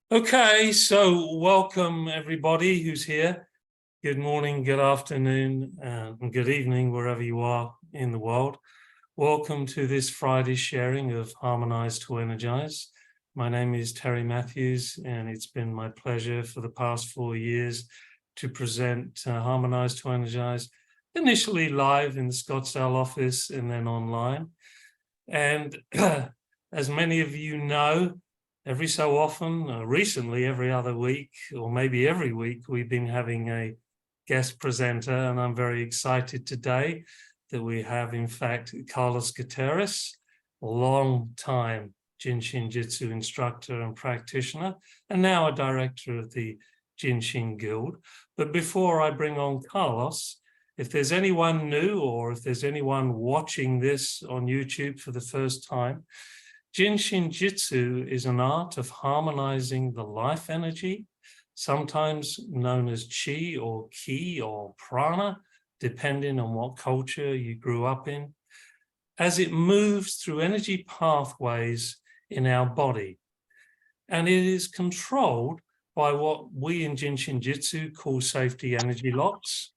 Okay, so welcome everybody who's here. Good morning, good afternoon, and good evening, wherever you are in the world. Welcome to this Friday sharing of Harmonize2Energize. My name is Terry Matthews, and it's been my pleasure for the past 4 years to present Harmonize2Energize, initially live in the Scottsdale office and then online. And as many of you know, every so often, recently every other week, or maybe every week, we've been having a guest presenter, and I'm very excited today that we have, in fact, Carlos Gutterres, a long-time JIN SHIN JYUTSU instructor and practitioner, and now a director of the JIN SHIN Guild. But before I bring on Carlos, if there's anyone new or if there's anyone watching this on YouTube for the first time, JIN SHIN JYUTSU is an art of harmonizing the life energy, sometimes known as chi or ki or prana, depending on what culture you grew up in, as it moves through energy pathways in our body. And it is controlled by what we in JIN SHIN JYUTSU call safety energy locks.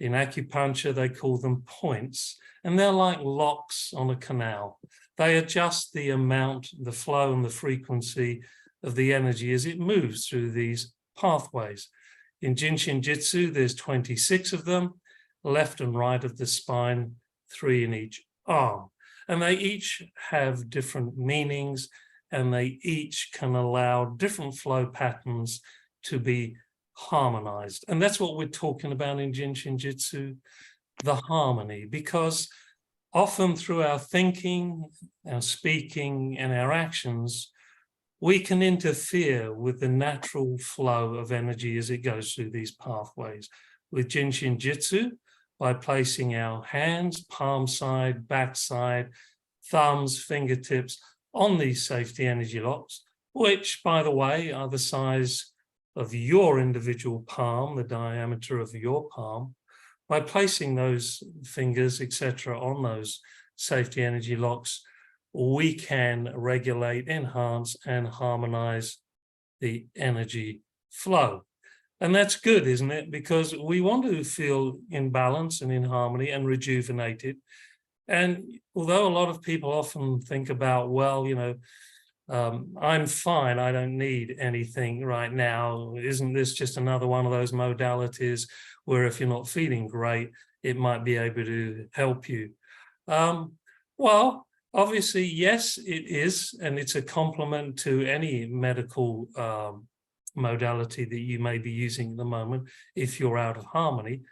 In acupuncture, they call them points, and they're like locks on a canal. They adjust the amount, the flow, and the frequency of the energy as it moves through these pathways. In JIN SHIN JYUTSU, there's 26 of them, left and right of the spine, 3 in each arm. And they each have different meanings, and they each can allow different flow patterns to be harmonized. And that's what we're talking about in JIN SHIN JYUTSU, the harmony, because often through our thinking, our speaking, and our actions, we can interfere with the natural flow of energy as it goes through these pathways. With JIN SHIN JYUTSU, by placing our hands, palm side, back side, thumbs, fingertips on these safety energy locks, which, by the way, are the size of your individual palm, the diameter of your palm. By placing those fingers, etc., on those safety energy locks, we can regulate, enhance, and harmonize the energy flow. And that's good, isn't it? Because we want to feel in balance and in harmony and rejuvenated. And although a lot of people often think about, well, you know, I'm fine, I don't need anything right now. Isn't this just another one of those modalities where if you're not feeling great, it might be able to help you? Well, obviously, yes, it is, and it's a complement to any medical modality that you may be using at the moment if you're out of harmony.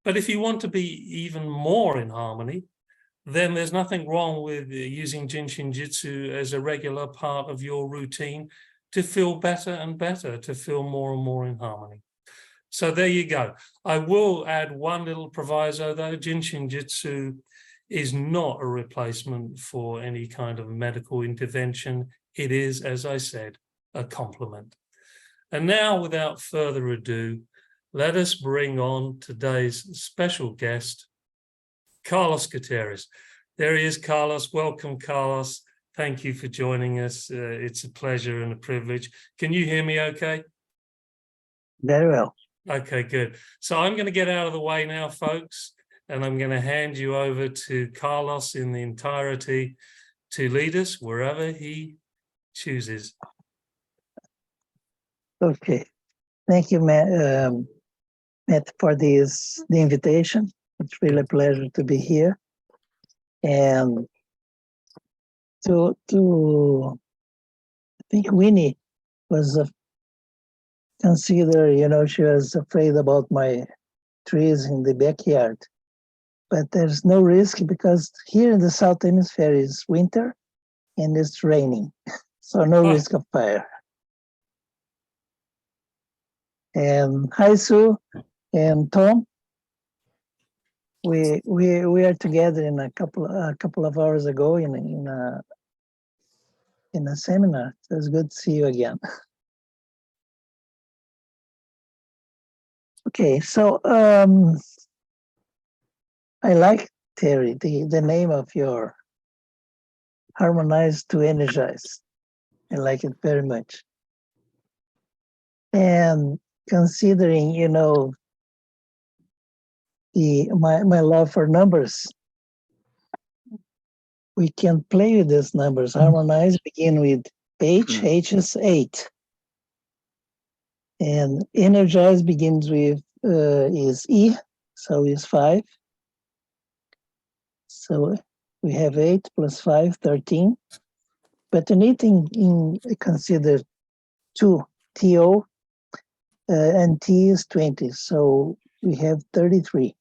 But if you want to be even more in harmony, then there's nothing wrong with using JIN SHIN JYUTSU as a regular part of your routine to feel better and better, to feel more and more in harmony. So there you go. I will add one little proviso though. JIN SHIN JYUTSU is not a replacement for any kind of medical intervention. It is, as I said, a complement. And now, without further ado, let us bring on today's special guest, Carlos Gutterres. There he is, Carlos. Welcome, Carlos. Thank you for joining us. It's a pleasure and a privilege. Can you hear me okay? Very well. Okay, good. So I'm going to get out of the way now, folks, and I'm going to hand you over to Carlos in the entirety to lead us wherever he chooses. Okay. Thank you, Matt, for the invitation. It's really a pleasure to be here. And I think Winnie was considered, you know, she was afraid about my trees in the backyard. But there's no risk because here in the South Hemisphere is winter and it's raining. So no risk of fire. And hi, Sue and Tom. We are together in a couple of hours ago in a seminar. So it's good to see you again. Okay, so I like, Terry, the name of your Harmonize2Energize. I like it very much. And considering, you know, my love for numbers, we can play with these numbers. Harmonize begin with H. H is 8. And Energize begins with is E, so is 5. So we have 8 plus 5, 13. But the neat thing in consider 2, TO, and T is 20. So we have 33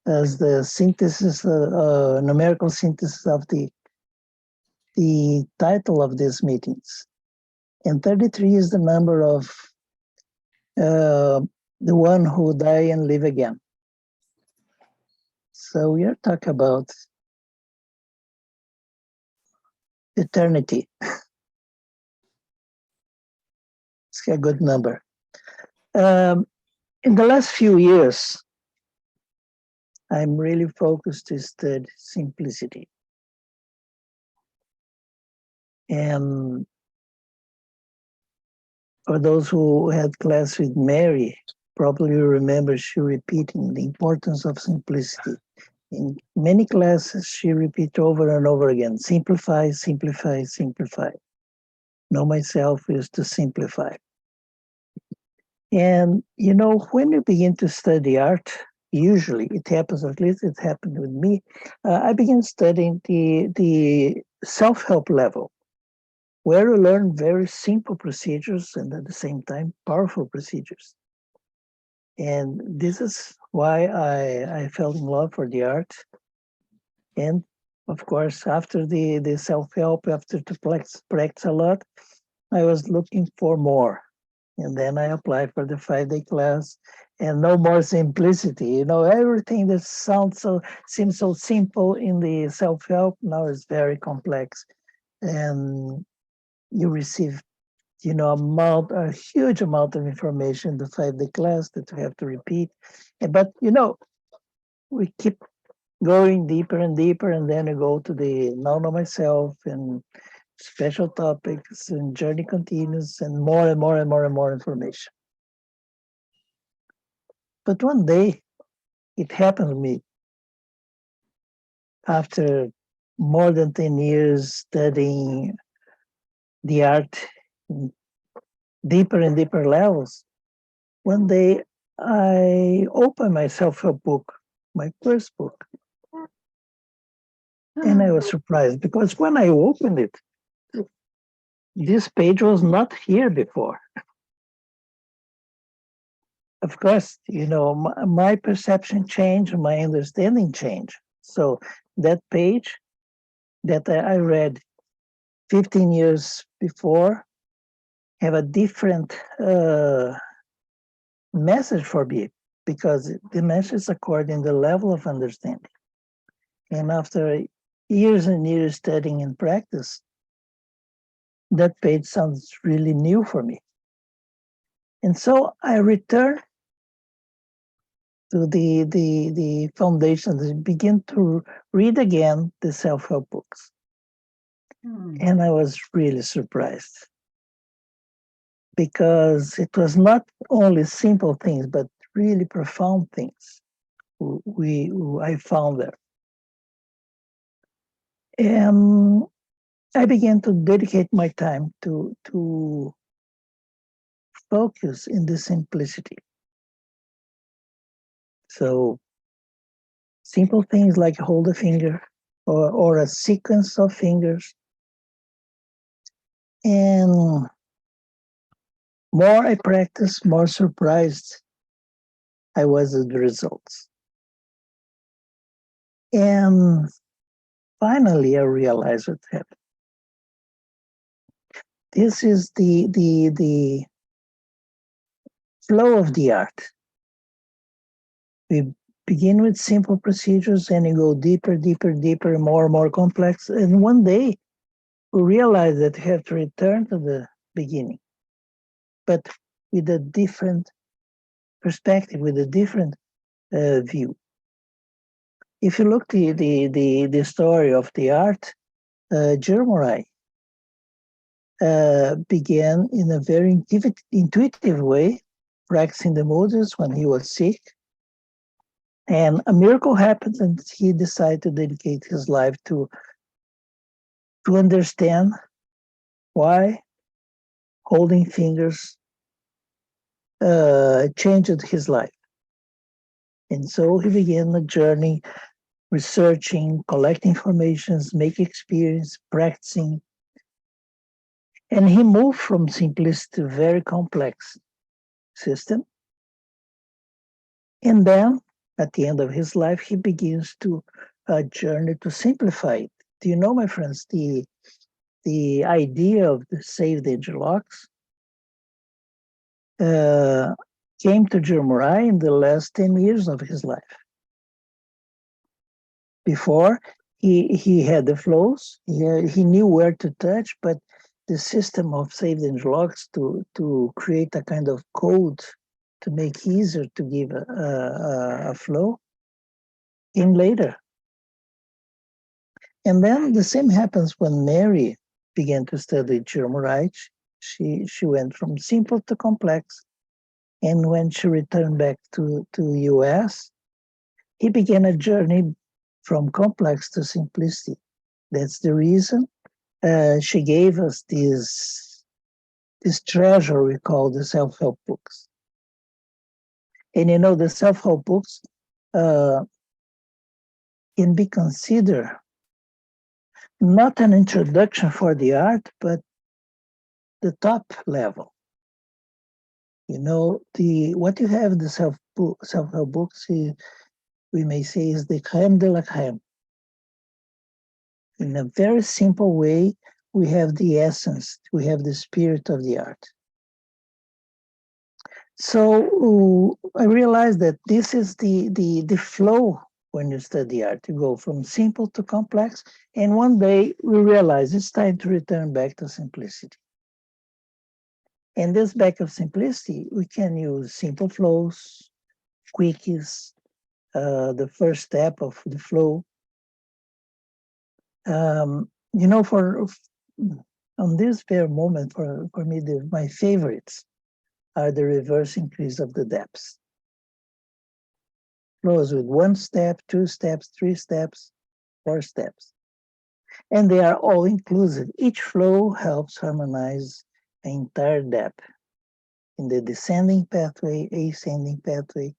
as the synthesis, numerical synthesis of the title of these meetings. And 33 is the number of the one who die and live again. So we are talking about eternity. It's a good number. In the last few years, I'm really focused to study simplicity. And for those who had class with Mary, probably remember she repeating the importance of simplicity. In many classes, she repeats over and over again, simplify, simplify, simplify. Know myself is to simplify. And, you know, when you begin to study art, usually it happens, at least it happened with me, I began studying the self-help level, where you learn very simple procedures and at the same time, powerful procedures. And this is why I fell in love for the art. And of course, after the self-help, after to practice a lot, I was looking for more. And then I applied for the 5-day class, and no more simplicity. You know, everything that seems so simple in the self-help now is very complex. And you receive, you know, a huge amount of information in the 5-day class that you have to repeat. But, you know, we keep going deeper and deeper, and then I go to the know myself and special topics and journey continues and more and more and more and more information. But one day it happened to me after more than 10 years studying the art in deeper and deeper levels. One day I opened my self-help book, my first book, and I was surprised because when I opened it, this page was not here before. Of course, you know, my perception changed, my understanding changed. So that page that I read 15 years before have a different message for me because the message is according to the level of understanding. And after years and years studying and practice, that page sounds really new for me. And so I returned to the foundation and begin to read again the self-help books. And I was really surprised because it was not only simple things, but really profound things I found there. And I began to dedicate my time to focus in the simplicity. So simple things like hold a finger or a sequence of fingers. And more I practiced, more surprised I was at the results. And finally, I realized what happened. This is the flow of the art. We begin with simple procedures and you go deeper, deeper, deeper, more and more complex. And one day we realize that we have to return to the beginning, but with a different perspective, with a different view. If you look the story of the art, Jeremiah, began in a very intuitive way, practicing the modules when he was sick. And a miracle happened, and he decided to dedicate his life to understand why holding fingers changed his life. And so he began a journey researching, collecting informations, make experience, practicing. And he moved from simplicity to very complex system. And then at the end of his life, he begins to a journey to simplify it. Do you know, my friends, the idea of the saved angel locks came to Jeremiah in the last 10 years of his life. Before, he had the flows, he knew where to touch, but the system of saved angel locks to create a kind of code to make it easier to give a flow came later. And then the same happens when Mary began to study Jeremiah. She went from simple to complex. And when she returned back to US, he began a journey from complex to simplicity. That's the reason she gave us this treasure we call the self-help books. And you know, the self-help books can be considered not an introduction for the art, but the top level. You know, what you have in the self-help books, we may say, is the crème de la crème. In a very simple way, we have the essence, we have the spirit of the art. So I realized that this is the flow when you study art. You go from simple to complex, and one day we realize it's time to return back to simplicity. And this back of simplicity, we can use simple flows, quickies, the first step of the flow. You know, on this very moment, for me, my favorites are the reverse increase of the depths. Flows with 1 step, 2 steps, 3 steps, 4 steps. And they are all inclusive. Each flow helps harmonize the entire depth in the descending pathway, ascending pathway,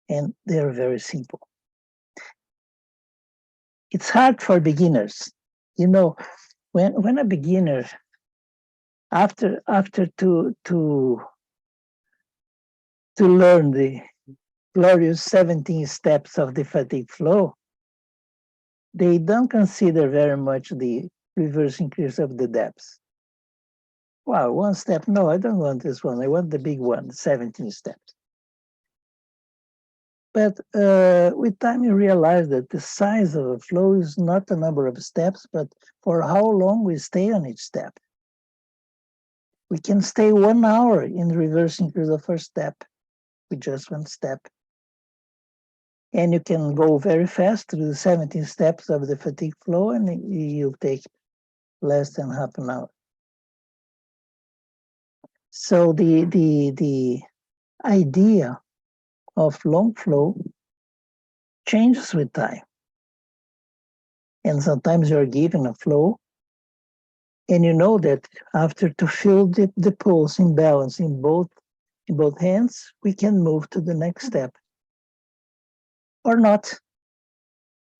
and they're very simple. It's hard for beginners. You know, when a beginner, after to learn the glorious 17 steps of the fatigue flow, they don't consider very much the reverse increase of the depths. Wow, 1 step, no, I don't want this one. I want the big one, 17 steps. But with time, you realize that the size of a flow is not the number of steps, but for how long we stay on each step. We can stay 1 hour in reversing through the first step with just 1 step. And you can go very fast through the 17 steps of the fatigue flow, and you'll take less than half an hour. So the idea of long flow changes with time. And sometimes you're given a flow, and you know that after to feel the pulse in balance in both hands, we can move to the next step. Or not.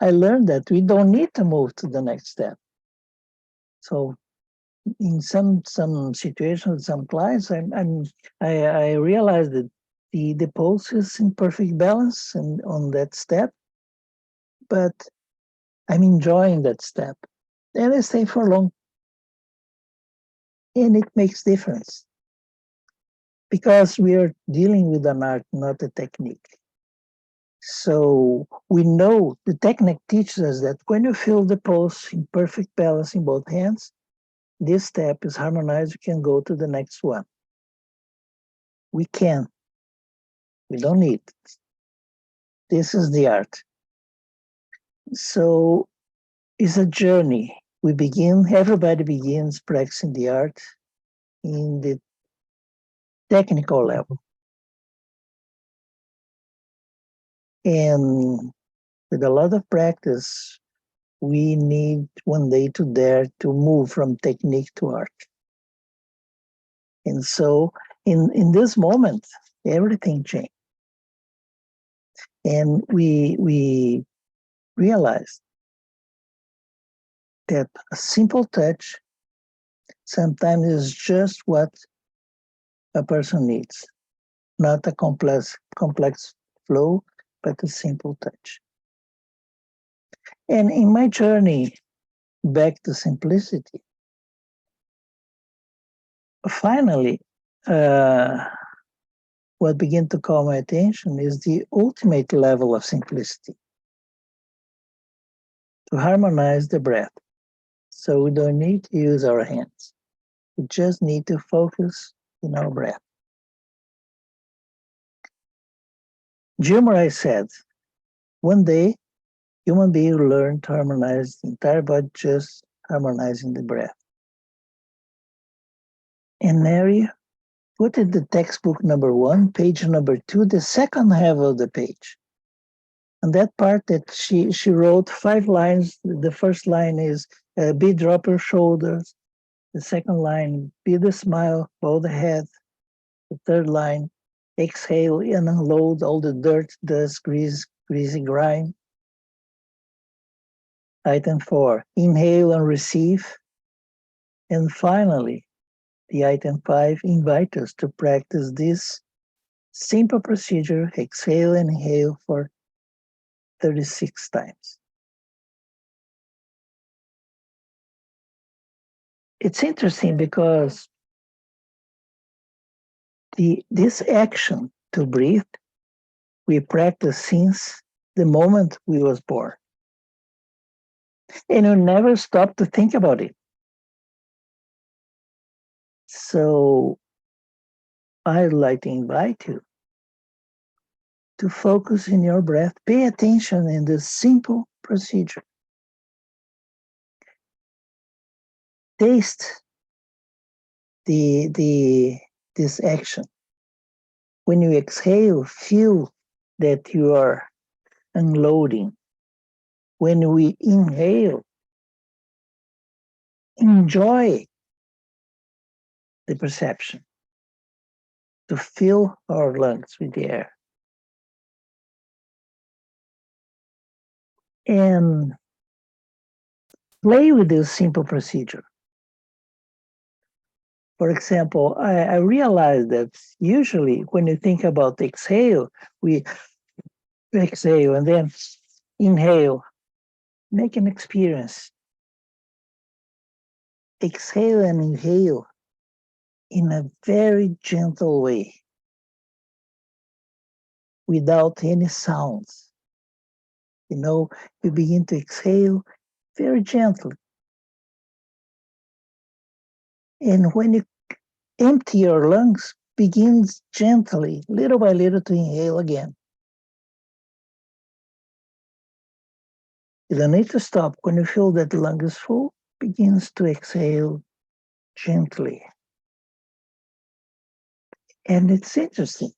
I learned that we don't need to move to the next step. So in some situations, some clients, I realized that the pulse is in perfect balance and on that step, but I'm enjoying that step. And I stay for long. And it makes difference. Because we are dealing with an art, not a technique. So we know the technique teaches us that when you feel the pulse in perfect balance in both hands, this step is harmonized, you can go to the next one. We can. We don't need it. This is the art. So it's a journey. everybody begins practicing the art in the technical level. And with a lot of practice, we need one day to dare to move from technique to art. And so in this moment, everything changed. And we realized that a simple touch sometimes is just what a person needs, not a complex flow, but a simple touch. And in my journey back to simplicity, finally, what began to call my attention is the ultimate level of simplicity, to harmonize the breath. So we don't need to use our hands. We just need to focus in our breath. JIN said, one day, human beings learn to harmonize the entire body, just harmonizing the breath. And Mary put in the textbook number 1, page number 2, the second half of the page. And that part that she wrote 5 lines. The first line is, be drop your shoulders. The second line, be the smile, hold the head. The third line, exhale and unload all the dirt, dust, greasy grime. Item 4, inhale and receive. And finally, the item 5, invite us to practice this simple procedure, exhale and inhale for 36 times. It's interesting because this action to breathe, we practice since the moment we was born. And we never stop to think about it. So I'd like to invite you to focus in your breath. Pay attention in this simple procedure. Taste this action. When you exhale, feel that you are unloading. When we inhale, enjoy the perception to fill our lungs with the air. And play with this simple procedure. For example, I realized that usually when you think about exhale, we exhale and then inhale. Make an experience. Exhale and inhale in a very gentle way, without any sounds. You begin to exhale very gently. And when you empty your lungs, begins gently, little by little, to inhale again. You don't need to stop. When you feel that the lung is full, begins to exhale gently. And it's interesting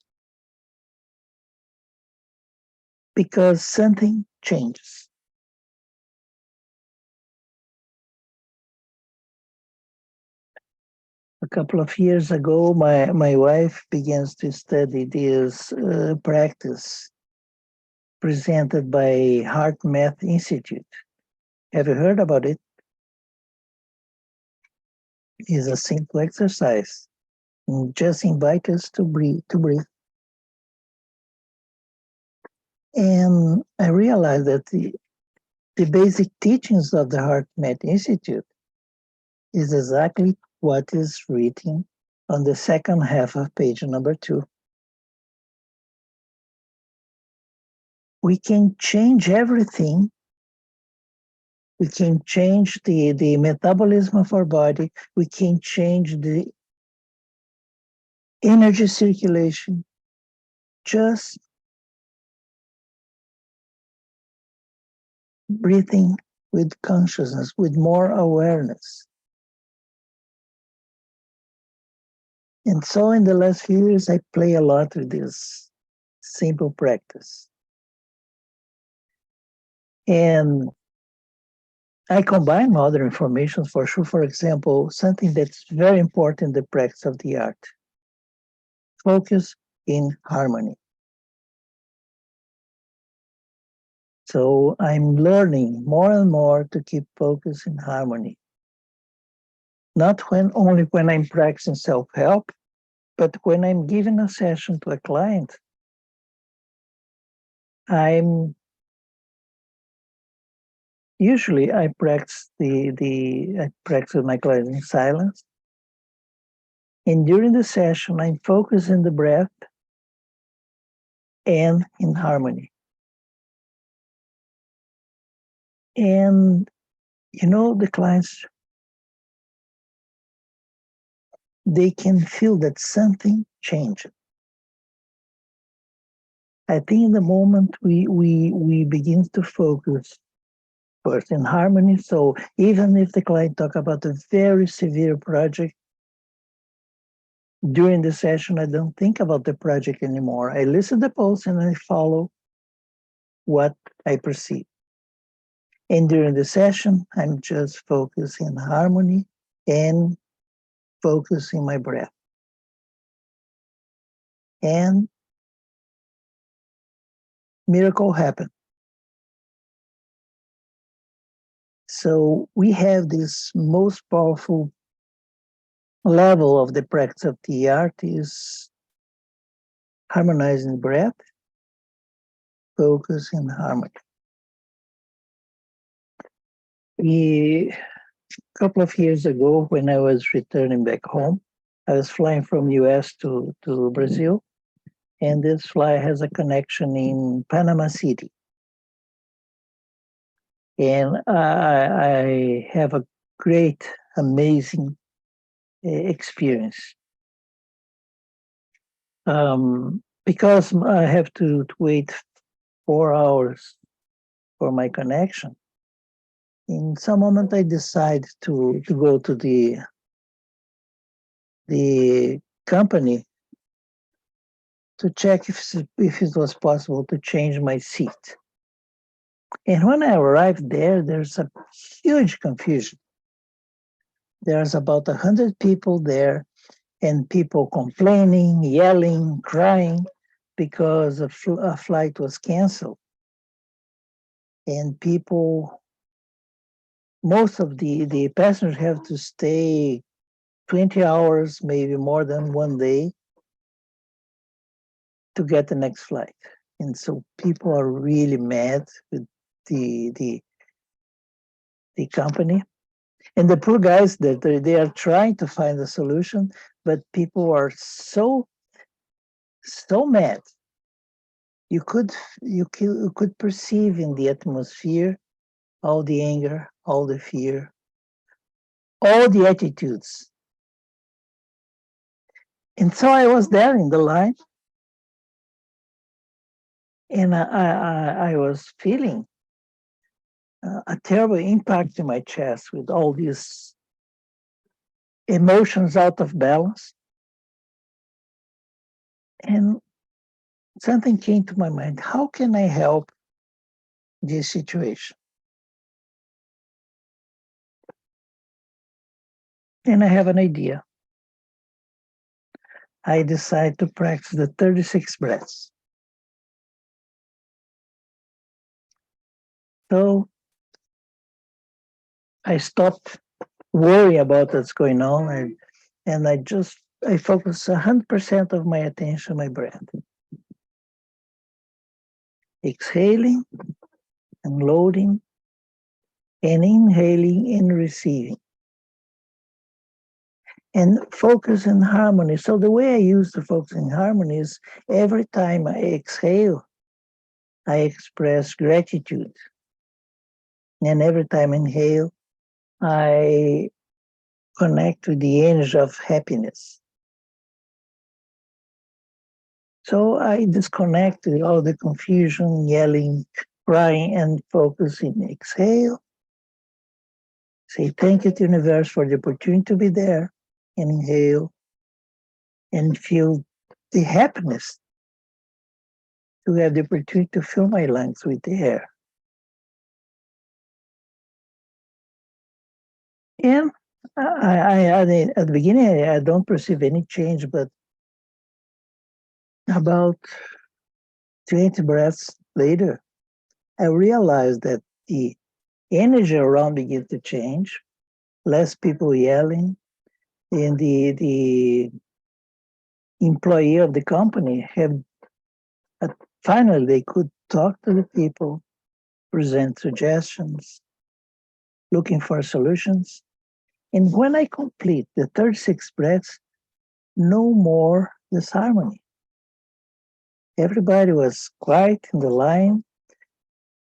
because something changes. A couple of years ago, my wife begins to study this practice presented by Heart Math Institute. Have you heard about it? It's a simple exercise. Just invite us to breathe. And I realized that the basic teachings of the Heart Math Institute is exactly what is written on the second half of page number 2. We can change everything. We can change the metabolism of our body. We can change the energy circulation just breathing with consciousness, with more awareness. And so in the last few years, I play a lot with this simple practice. And I combine other information for sure. For example, something that's very important in the practice of the art. Focus in harmony. So I'm learning more and more to keep focus in harmony. Not only when I'm practicing self-help, but when I'm giving a session to a client, usually I practice I practice with my clients in silence. And during the session, I'm focusing the breath and in harmony. And the clients, they can feel that something changed. I think in the moment we begin to focus first in harmony. So even if the client talk about a very severe project, during the session, I don't think about the project anymore. I listen to the pulse and I follow what I perceive. And during the session, I'm just focusing on harmony and focusing my breath. And miracle happened. So we have this most powerful level of the practice of the art is harmonizing breath, focus and harmony. A couple of years ago, when I was returning back home, I was flying from US to Brazil, and this flight has a connection in Panama City. And I have a great, amazing experience. Because I have to wait 4 hours for my connection, in some moment I decide to go to the company to check if it was possible to change my seat. And when I arrived there, there's a huge confusion. There's about 100 people there, and people complaining, yelling, crying, because a flight was canceled. And most of the passengers have to stay 20 hours, maybe more than one day, to get the next flight. And so people are really mad with the company. And the poor guys, they are trying to find a solution, but people are so mad. You could perceive in the atmosphere all the anger, all the fear, all the attitudes. And so I was there in the line, and I was feeling a terrible impact in my chest with all these emotions out of balance. And something came to my mind. How can I help this situation? And I have an idea. I decide to practice the 36 breaths. So I stopped worrying about what's going on, and I focus 100% of my attention on my breath. Exhaling and loading, and inhaling and receiving. And focus in harmony. So the way I use to focus in harmony is every time I exhale, I express gratitude. And every time I inhale, I connect with the energy of happiness. So I disconnect with all the confusion, yelling, crying, and focus in exhale Say thank you to the universe for the opportunity to be there, and inhale and feel the happiness to have the opportunity to fill my lungs with the air. And at the beginning, I don't perceive any change, but about 20 breaths later, I realized that the energy around began to change, less people yelling, and the employee of the company had, finally, they could talk to the people, present suggestions, looking for solutions. And when I complete the 36 breaths, no more disharmony. Everybody was quiet in the line,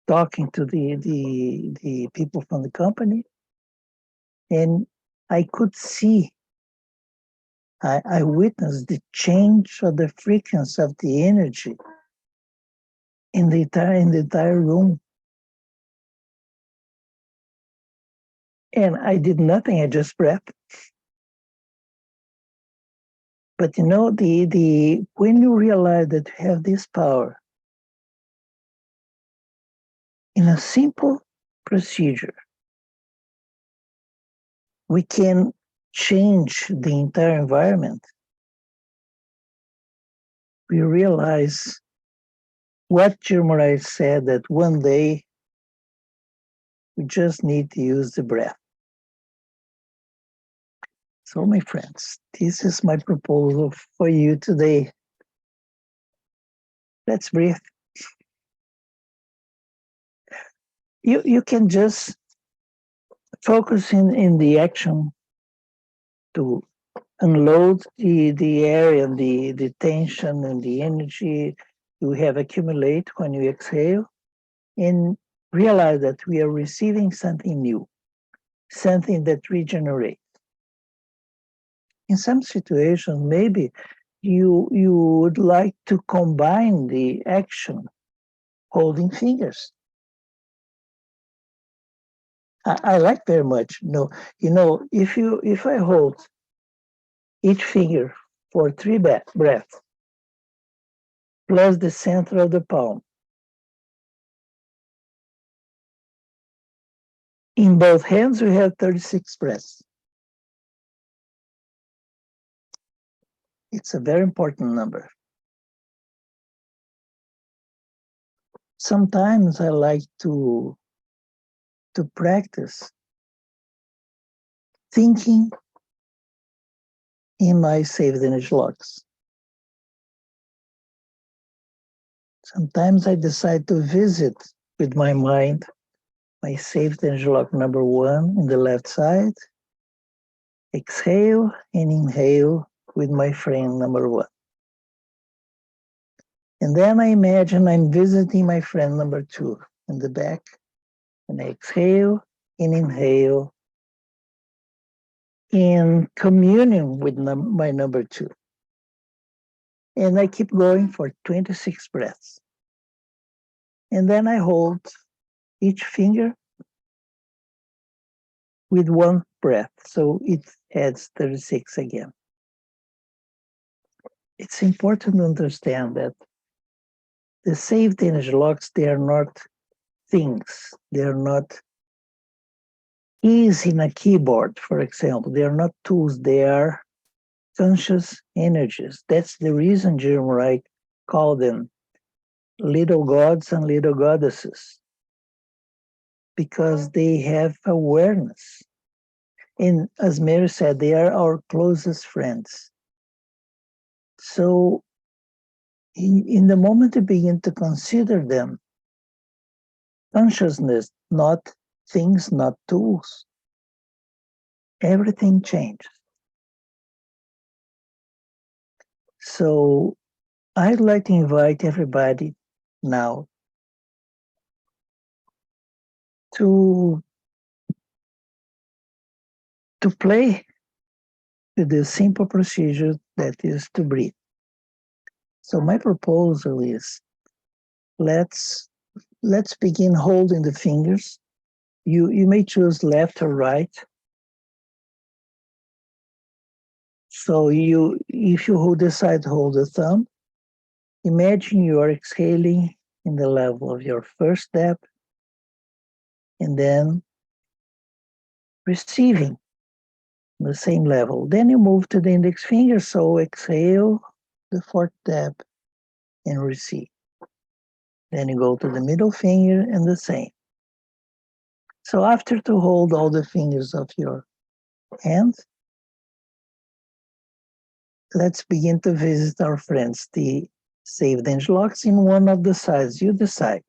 talking to the people from the company. And I could see, I witnessed the change of the frequency of the energy in the entire room. And I did nothing, I just breathed. But you know, when you realize that you have this power, in a simple procedure, we can change the entire environment. We realize what Harmonize said, that one day we just need to use the breath. So, my friends, this is my proposal for you today. Let's breathe. You can just focus in the action to unload the air and the tension and the energy you have accumulated when you exhale, and realize that we are receiving something new, something that regenerates. In some situations, maybe you would like to combine the action holding fingers. I like very much. If I hold each finger for 3 breaths, plus the center of the palm, in both hands, we have 36 breaths. It's a very important number. Sometimes I like to practice thinking in my saved energy locks. Sometimes I decide to visit with my mind my saved energy lock number 1 in the left side, exhale and inhale with my friend number 1. And then I imagine I'm visiting my friend number 2 in the back, and I exhale and inhale in communion with my number 2. And I keep going for 26 breaths. And then I hold each finger with 1 breath, so it adds 36 again. It's important to understand that the saved energy locks, they are not things. They are not keys in a keyboard, for example. They are not tools. They are conscious energies. That's the reason Jerome Wright called them little gods and little goddesses, because they have awareness. And as Mary said, they are our closest friends. So in the moment you begin to consider them, consciousness, not things, not tools, everything changes. So I'd like to invite everybody now to play with the simple procedure that is to breathe. So my proposal is, let's begin holding the fingers You may choose left or right. So if you decide to hold the thumb, imagine you are exhaling in the level of your first step and then receiving the same level. Then you move to the index finger, so exhale the fourth step and receive. Then you go to the middle finger and the same. So after to hold all the fingers of your hand, let's begin to visit our friends, the saved angel locks in one of the sides. You decide.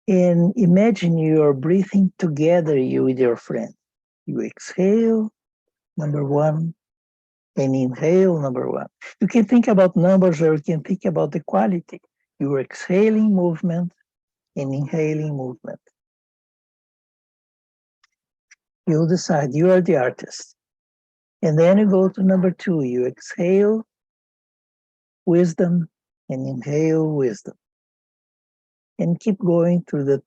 And imagine you are breathing together, you with your friend. You exhale, number one, and inhale, number one. You can think about numbers or you can think about the quality. You are exhaling movement and inhaling movement. You decide, you are the artist. And then you go to number two, you exhale wisdom and inhale wisdom. And keep going through the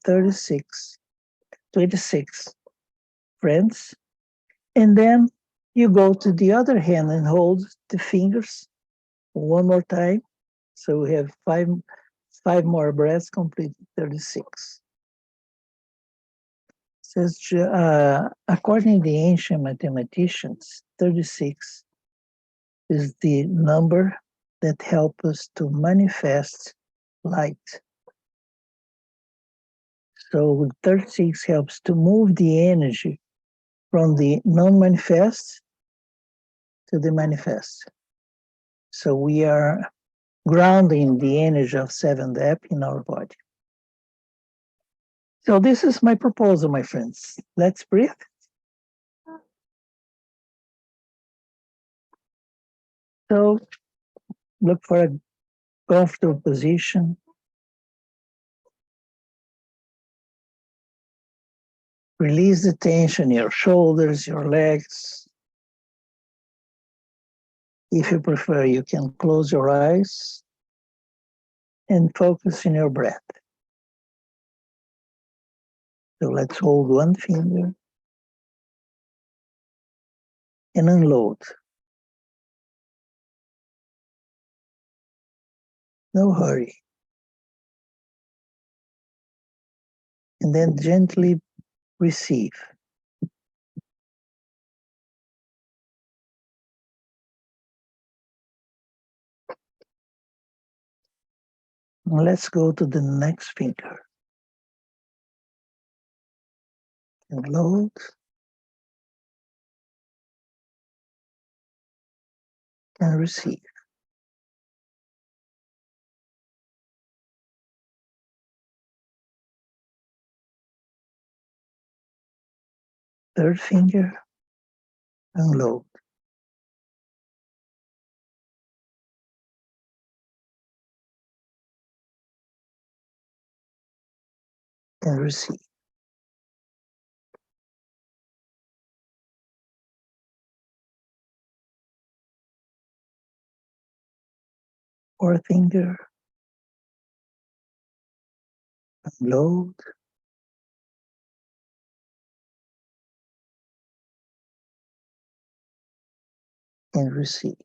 26 friends. And then you go to the other hand and hold the fingers one more time. So we have five more breaths, complete 36. Says, according to the ancient mathematicians, 36 is the number that helps us to manifest light. So 36 helps to move the energy from the non-manifest to the manifest. So we are grounding the energy of 7th in our body. So this is my proposal, my friends. Let's breathe. So look for a comfortable position. Release the tension in your shoulders, your legs. If you prefer, you can close your eyes and focus on your breath. So let's hold one finger and unload. No hurry. And then gently receive. Now let's go to the next finger. Unload. And receive. Third finger, unload. And receive. Fourth finger, unload. And receive.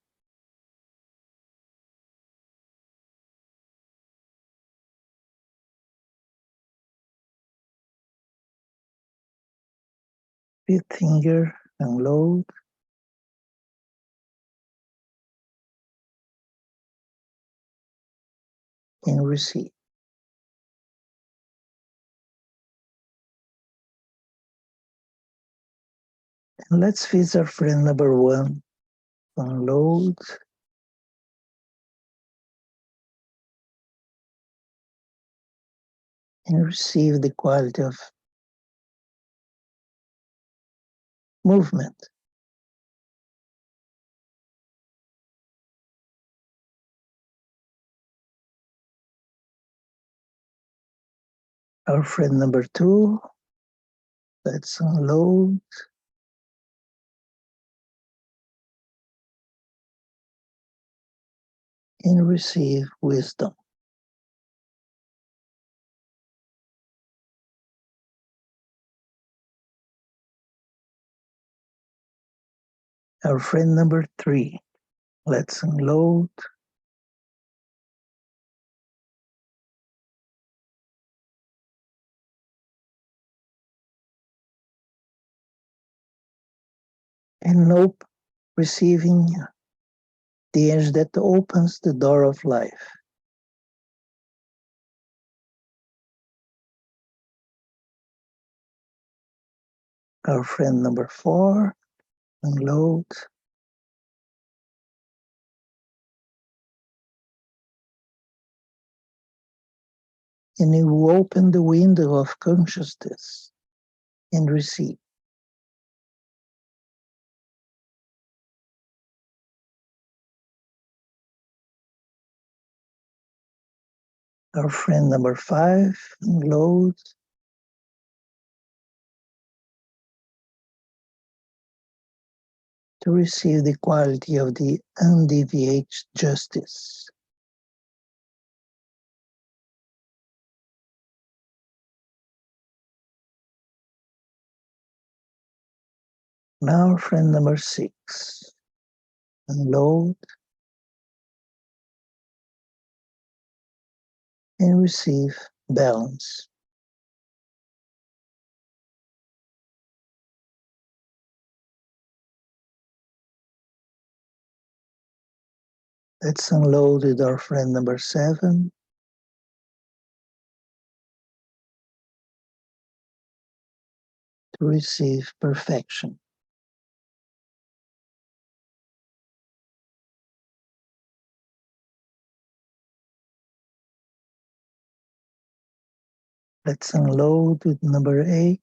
Fifth finger, unload. And receive. And let's visit our friend number one. Unload. And receive the quality of movement. Our friend number two, let's unload. And receive wisdom. our friend number 3. Let's unload. And nope, receiving the edge that opens the door of life. Our friend number 4, unload. And you open the window of consciousness and receive. Our friend number 5, unload. To receive the quality of the undeviated justice. Now friend number 6, unload and receive balance. Let's unload with our friend number 7. To receive perfection. Let's unload with number 8.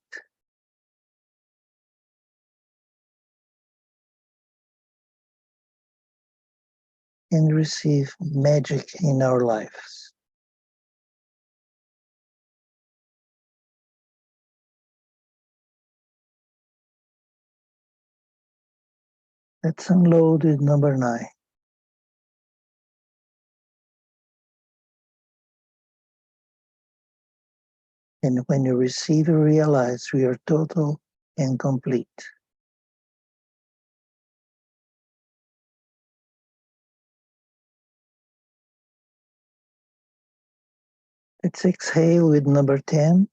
And receive magic in our lives. Let's unload with number 9. And when you receive, you realize we are total and complete. Let's exhale with number 10.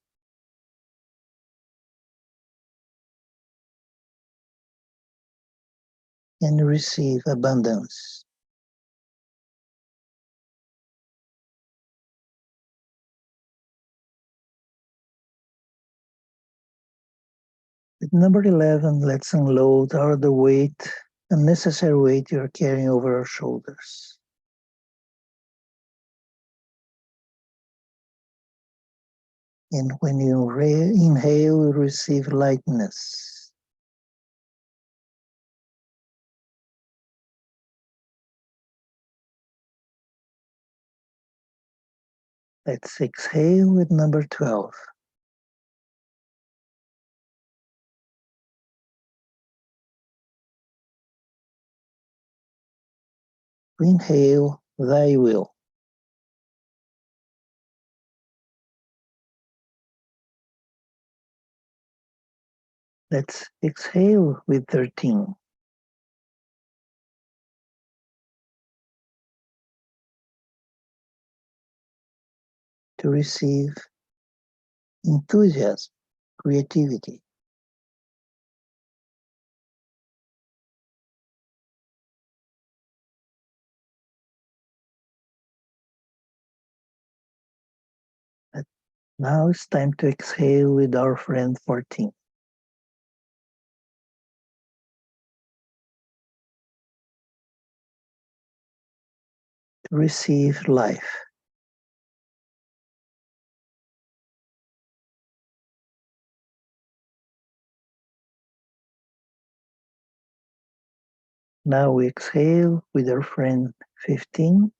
And receive abundance. With number 11, let's unload all the weight, unnecessary weight you're carrying over our shoulders. And when you inhale, you receive lightness. Let's exhale with number 12. Inhale, thy will. Let's exhale with 13. To receive enthusiasm, creativity. But now it's time to exhale with our friend 14. To receive life. Now we exhale with our friend 15.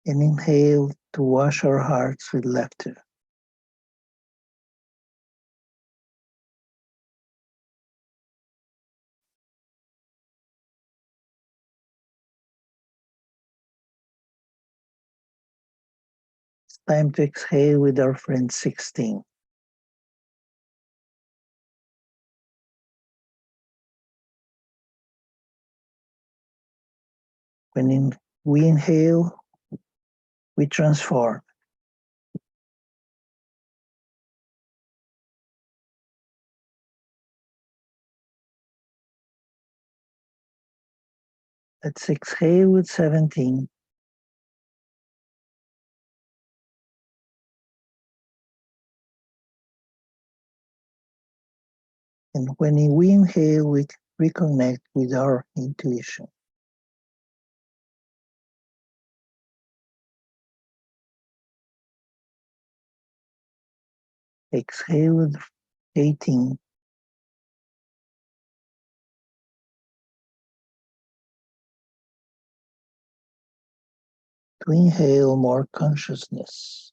And inhale to wash our hearts with laughter. Time to exhale with our friend 16. When we inhale, we transform. Let's exhale with 17. And when we inhale, we reconnect with our intuition. Exhale with 18. To inhale more consciousness.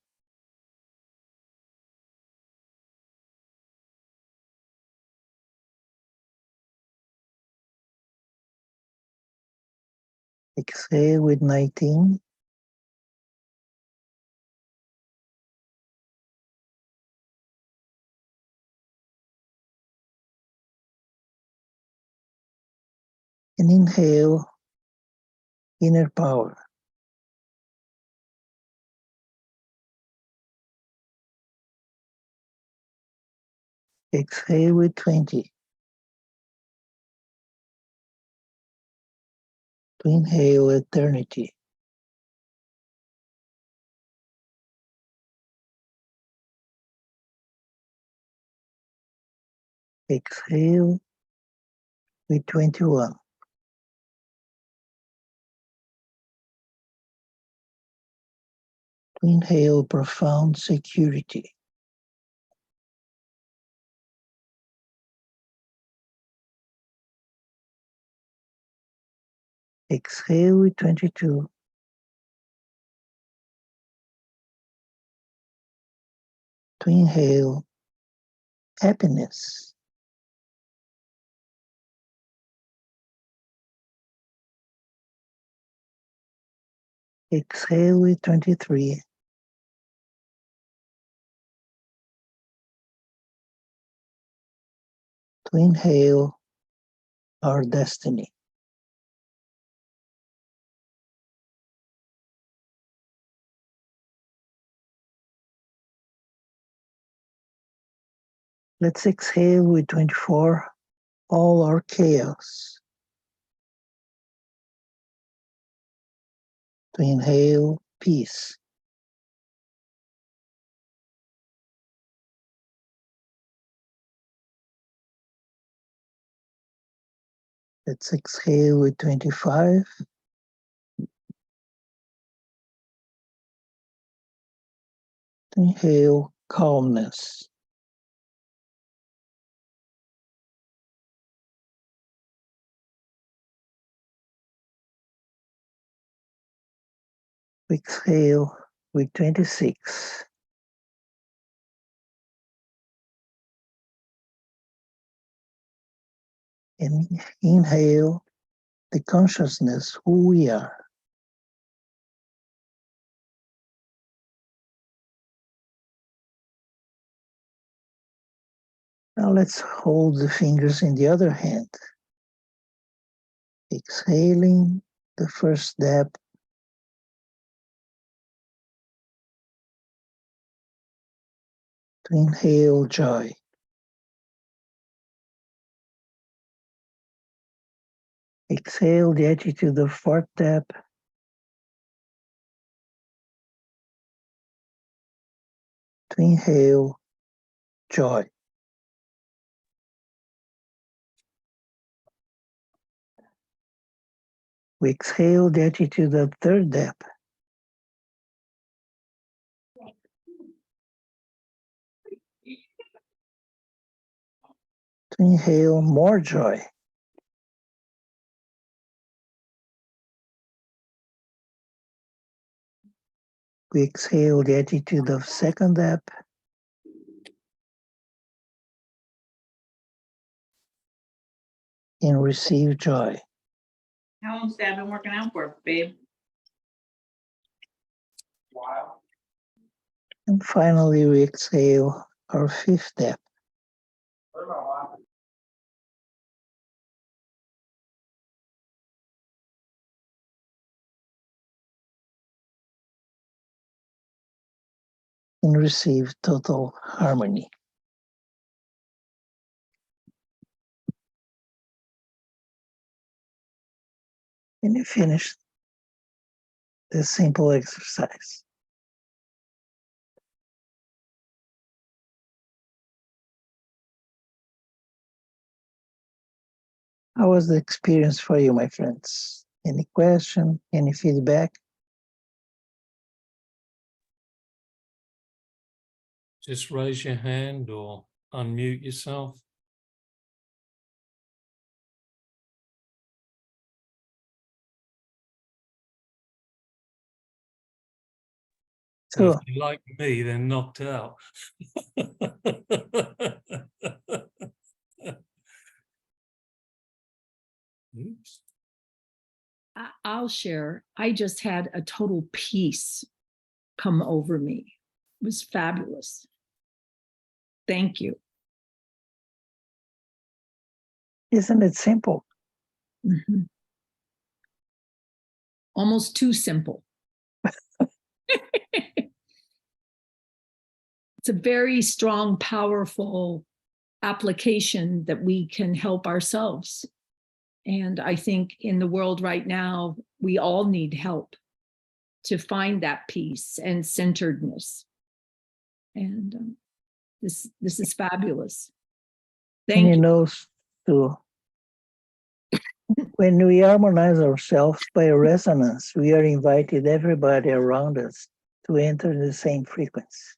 Exhale with 19. And inhale inner power. Exhale with 20. To inhale eternity. Exhale with 21. To inhale profound security. Exhale with 22. To inhale happiness. Exhale with 23. To inhale our destiny. Let's exhale with 24, all our chaos. To inhale peace. Let's exhale with 25. To inhale calmness. Exhale with 26. And inhale the consciousness who we are. Now let's hold the fingers in the other hand. Exhaling the first step. To inhale joy. Exhale the attitude of fourth step. To inhale joy. We exhale the attitude of third step. To inhale more joy. We exhale the attitude of second step. And receive joy. How long's Dad been working out for, babe? Wow. And finally, we exhale our fifth step. And receive total harmony. And you finish this simple exercise. How was the experience for you, my friends? Any question, any feedback? Just raise your hand or unmute yourself. So if you're like me, they're knocked out. Oops. I'll share. I just had a total peace come over me. It was fabulous. Thank you. Isn't it simple? Mm-hmm. Almost too simple. It's a very strong, powerful application that we can help ourselves. And I think in the world right now, we all need help to find that peace and centeredness. And this is fabulous. Thank you. And you know, too, when we harmonize ourselves by resonance, we are invited everybody around us to enter the same frequency.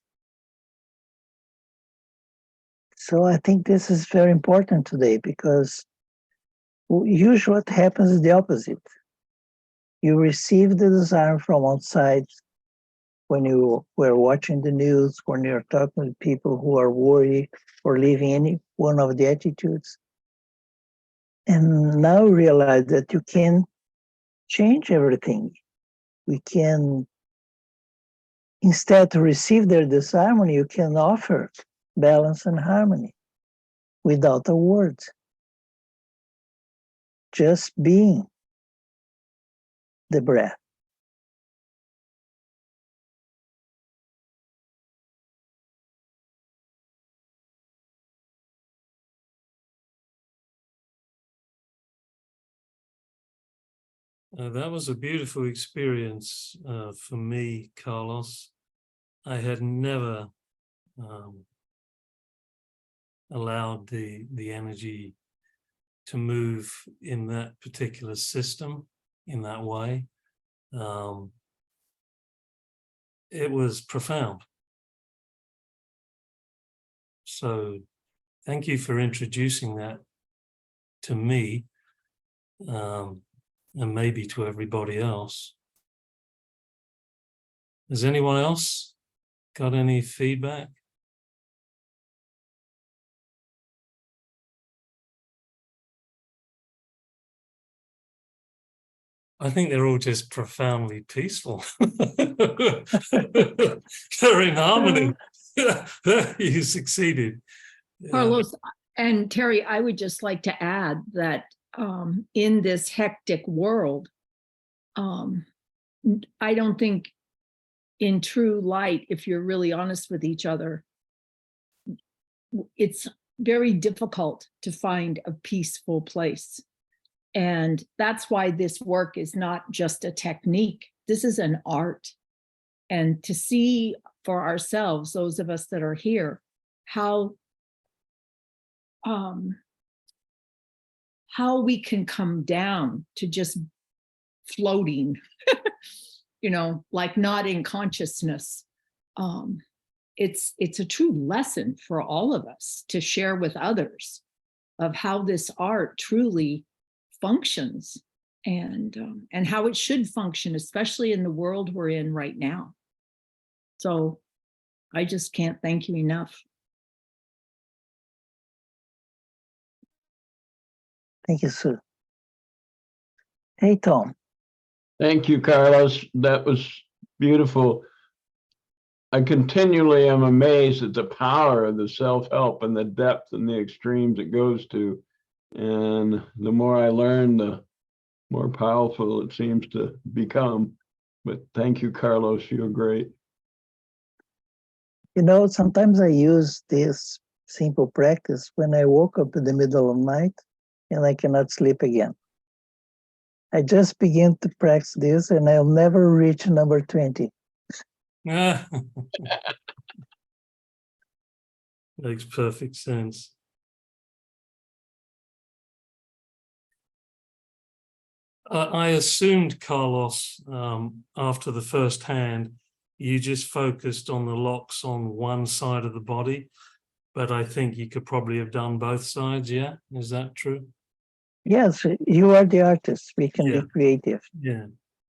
So I think this is very important today, because usually what happens is the opposite. You receive the desire from outside when you were watching the news, when you're talking to people who are worried or living any one of the attitudes. And now realize that you can change everything. We can, instead to receive their disharmony, you can offer balance and harmony without a word. Just being the breath. That was a beautiful experience for me, Carlos. I had never allowed the energy to move in that particular system in that way. It was profound. So thank you for introducing that to me, and maybe to everybody else. Has anyone else got any feedback? I think they're all just profoundly peaceful. They're in harmony. You succeeded. Carlos and Terry, I would just like to add that in this hectic world, I don't think in true light, if you're really honest with each other, it's very difficult to find a peaceful place. And that's why this work is not just a technique. This is an art. And to see for ourselves, those of us that are here, how we can come down to just floating, you know, like not in consciousness. It's a true lesson for all of us to share with others of how this art truly functions and how it should function, especially in the world we're in right now. So I just can't thank you enough. Thank you, Sue. Hey, Tom. Thank you, Carlos. That was beautiful. I continually am amazed at the power of the self-help and the depth and the extremes it goes to. And the more I learn, the more powerful it seems to become. But thank you, Carlos. You're great. You know, sometimes I use this simple practice when I woke up in the middle of the night and I cannot sleep again. I just begin to practice this and I'll never reach number 20. Makes perfect sense. I assumed, Carlos, after the first hand, you just focused on the locks on one side of the body, but I think you could probably have done both sides, yeah? Is that true? Yes, you are the artist. We can Yeah. be creative. Yeah,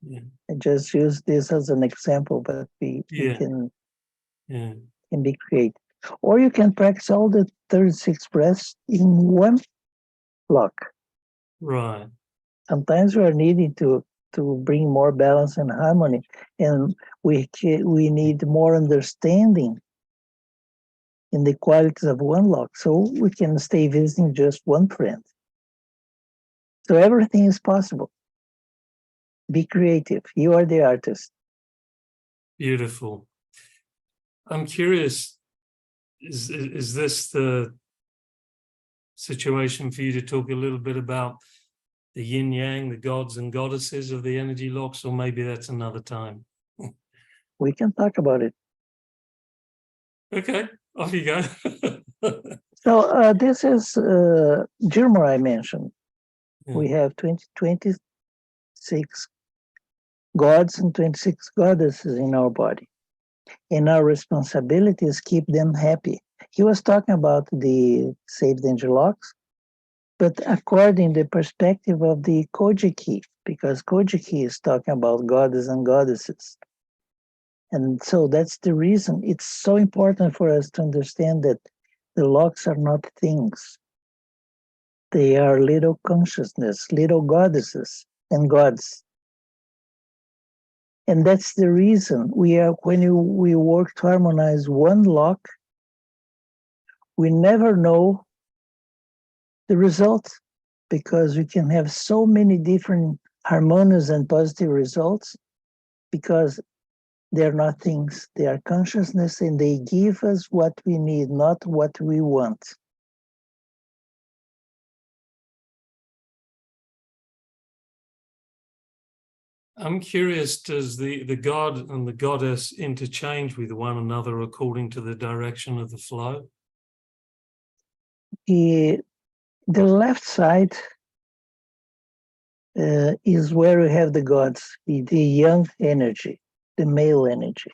yeah, I just use this as an example, but we yeah, can yeah. be creative. Or you can practice all the 36 breaths in one block. Right. Sometimes we are needing to bring more balance and harmony, and we need more understanding in the qualities of one lock, so we can stay visiting just one friend. So everything is possible. Be creative. You are the artist. Beautiful. I'm curious, is this the situation for you to talk a little bit about the yin yang, the gods and goddesses of the energy locks, or maybe that's another time? We can talk about it. Okay, off you go. So this is Jirma I mentioned. Yeah. We have 26 gods and 26 goddesses in our body. And our responsibility is keep them happy. He was talking about the saved angel locks, but according to the perspective of the Kojiki, because Kojiki is talking about goddess and goddesses. And so that's the reason it's so important for us to understand that the locks are not things. They are little consciousness, little goddesses and gods. And that's the reason when we work to harmonize one lock, we never know the result, because we can have so many different harmonious and positive results, because they're not things, they are consciousness, and they give us what we need, not what we want. I'm curious, does the god and the goddess interchange with one another according to the direction of the flow? The left side is where we have the gods, the young energy, the male energy.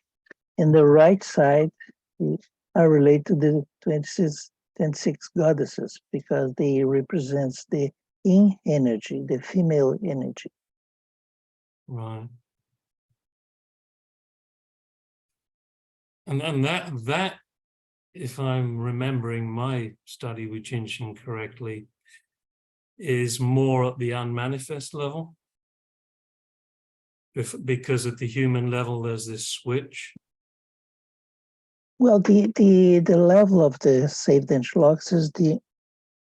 And the right side are related to the 26 goddesses, because they represents the yin energy, the female energy. Right. And that, if I'm remembering my study with JIN SHIN correctly, is more at the unmanifest level, because at the human level there's this switch. Well, the level of the saved angel locks is the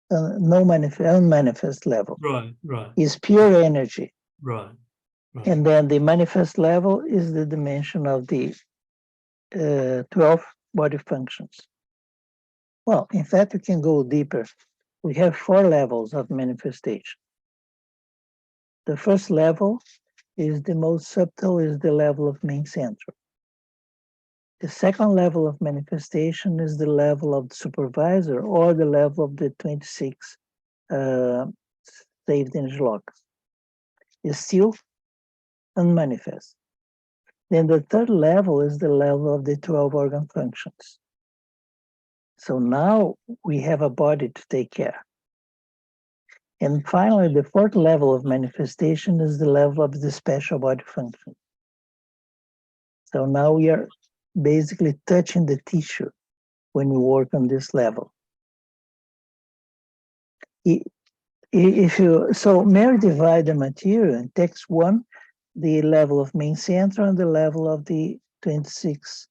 unmanifest level. Right, right. Is pure energy. Right, right. And then the manifest level is the dimension of the 12 body functions. Well, in fact, we can go deeper. We have 4 levels of manifestation. The first level is the most subtle, is the level of main center. The second level of manifestation is the level of the supervisor, or the level of the 26 saved angel locks. It's still unmanifest. Then the third level is the level of the 12 organ functions. So now we have a body to take care. And finally, the fourth level of manifestation is the level of the special body function. So now we are basically touching the tissue when we work on this level. So Mary divide the material and takes one, the level of main center, and the level of the 26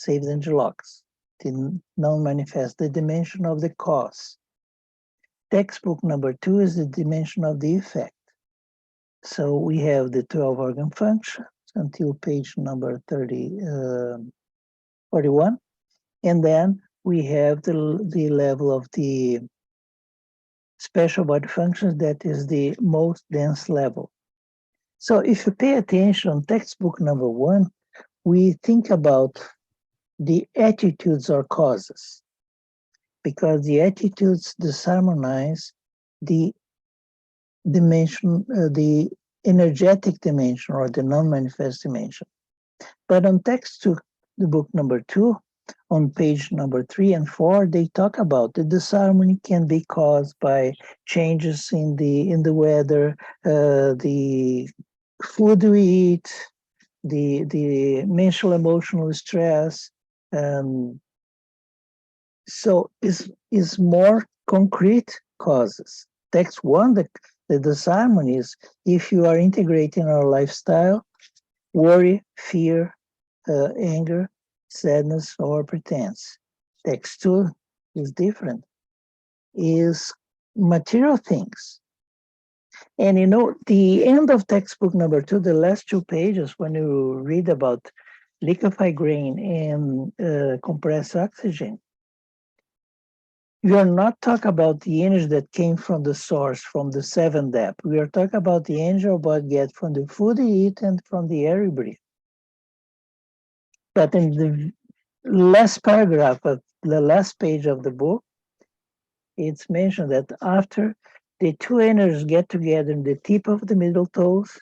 saved energy locks. The non-manifest, the dimension of the cause. Textbook number 2 is the dimension of the effect. So we have the 12 organ functions until page number 41. And then we have the level of the special body functions, that is the most dense level. So if you pay attention, textbook number 1, we think about the attitudes or causes, because the attitudes disharmonize the dimension, the energetic dimension or the non-manifest dimension. But on textbook, the book number 2, on page number 3 and 4, they talk about the disharmony can be caused by changes in the weather, the food we eat, the mental emotional stress. So is more concrete causes. Text 1, the disharmony is if you are integrating our lifestyle, worry, fear, anger, sadness, or pretense. Text 2 is different, is material things. And you know, the end of textbook number 2, the last 2 pages, when you read about liquefied grain and compressed oxygen, we are not talking about the energy that came from the source, from the 7th depth. We are talking about the energy our body gets from the food we eat and from the air we breathe. But in the last paragraph of the last page of the book, it's mentioned that after the 2 energies get together in the tip of the middle toes,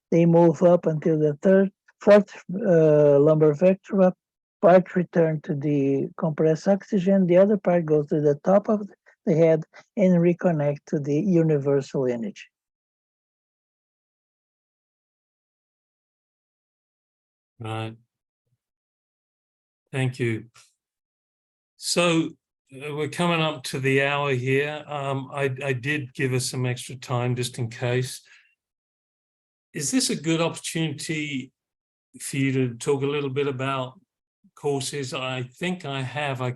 they move up until the 4th lumbar vertebra. Part return to the compressed oxygen, the other part goes to the top of the head and reconnect to the universal energy. Right. Thank you. So we're coming up to the hour here. I did give us some extra time just in case. Is this a good opportunity for you to talk a little bit about courses? I think I